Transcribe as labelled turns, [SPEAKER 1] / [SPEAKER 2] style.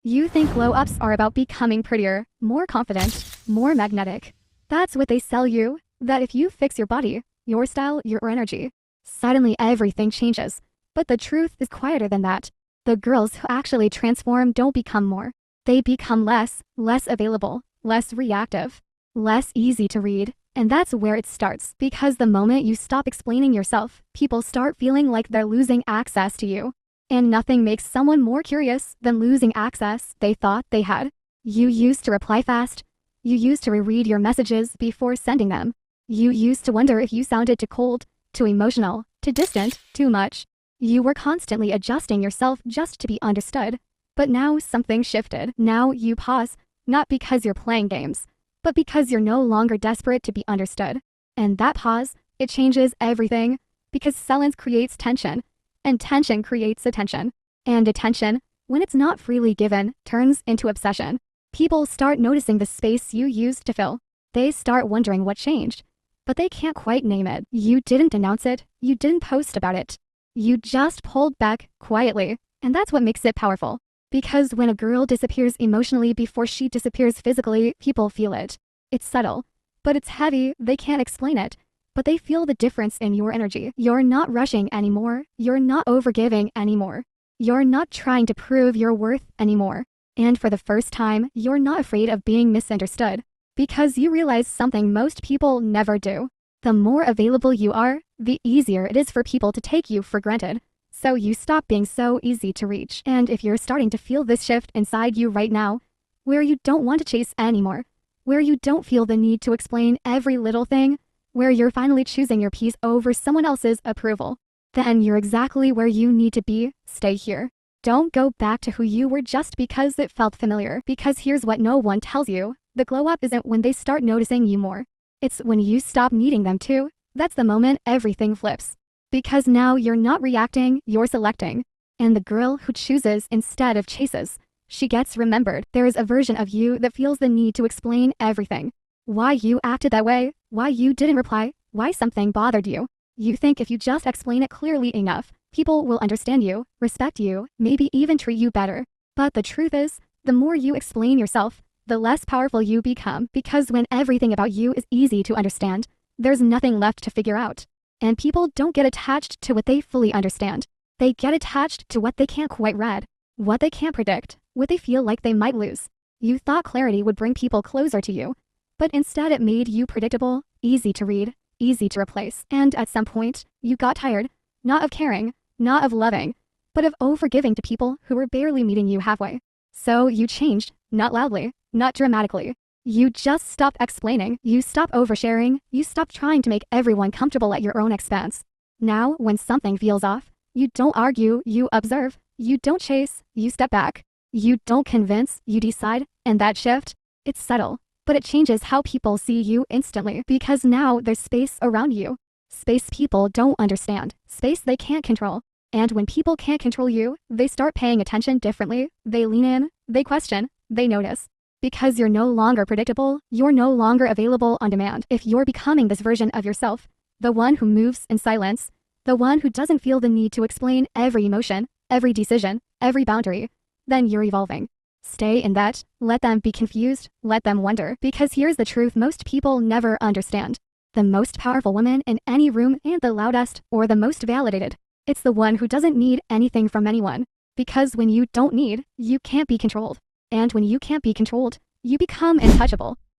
[SPEAKER 1] You think glow-ups are about becoming prettier, more confident, more magnetic. That's what they sell you, that if you fix your body, your style, your energy, suddenly everything changes. But the truth is quieter than that. The girls who actually transform don't become more. They become less available, less reactive, less easy to read. And that's where it starts, because the moment you stop explaining yourself, people start feeling like they're losing access to you. And nothing makes someone more curious than losing access they thought they had. You used to reply fast. You used to reread your messages before sending them. You used to wonder if you sounded too cold, too emotional, too distant, too much. You were constantly adjusting yourself just to be understood. But now something shifted. Now you pause, not because you're playing games, but because you're no longer desperate to be understood. And that pause, it changes everything, because silence creates tension, and tension creates attention. And attention, when it's not freely given, turns into obsession. People start noticing the space you used to fill. They start wondering what changed, but they can't quite name it. You didn't announce it, you didn't post about it. You just pulled back quietly, and that's what makes it powerful. Because when a girl disappears emotionally before she disappears physically, people feel it. It's subtle, but it's heavy. They can't explain it, but they feel the difference in your energy. You're not rushing anymore. You're not overgiving anymore. You're not trying to prove your worth anymore. And for the first time, you're not afraid of being misunderstood, because you realize something most people never do. The more available you are, the easier it is for people to take you for granted. So you stop being so easy to reach. And if you're starting to feel this shift inside you right now, where you don't want to chase anymore, where you don't feel the need to explain every little thing, where you're finally choosing your peace over someone else's approval, then you're exactly where you need to be. Stay here. Don't go back to who you were just because it felt familiar. Because here's what no one tells you. The glow up isn't when they start noticing you more. It's when you stop needing them to. That's the moment everything flips. Because now you're not reacting, you're selecting. And the girl who chooses instead of chases, she gets remembered. There is a version of you that feels the need to explain everything. Why you acted that way, why you didn't reply, why something bothered you. You think if you just explain it clearly enough, people will understand you, respect you, maybe even treat you better. But the truth is, the more you explain yourself, the less powerful you become. Because when everything about you is easy to understand, there's nothing left to figure out. And people don't get attached to what they fully understand. They get attached to what they can't quite read, what they can't predict, what they feel like they might lose. You thought clarity would bring people closer to you, but instead it made you predictable, easy to read, easy to replace. And at some point, you got tired, not of caring, not of loving, but of overgiving to people who were barely meeting you halfway. So you changed, not loudly, not dramatically. You just stop explaining, you stop oversharing, you stop trying to make everyone comfortable at your own expense. Now, when something feels off, you don't argue, you observe, you don't chase, you step back. You don't convince, you decide, and that shift, it's subtle, but it changes how people see you instantly, because now there's space around you. Space people don't understand, space they can't control. And when people can't control you, they start paying attention differently, they lean in, they question, they notice. Because you're no longer predictable, you're no longer available on demand. If you're becoming this version of yourself, the one who moves in silence, the one who doesn't feel the need to explain every emotion, every decision, every boundary, then you're evolving. Stay in that, let them be confused, let them wonder. Because here's the truth most people never understand. The most powerful woman in any room and the loudest or the most validated, it's the one who doesn't need anything from anyone. Because when you don't need, you can't be controlled. And when you can't be controlled, you become untouchable.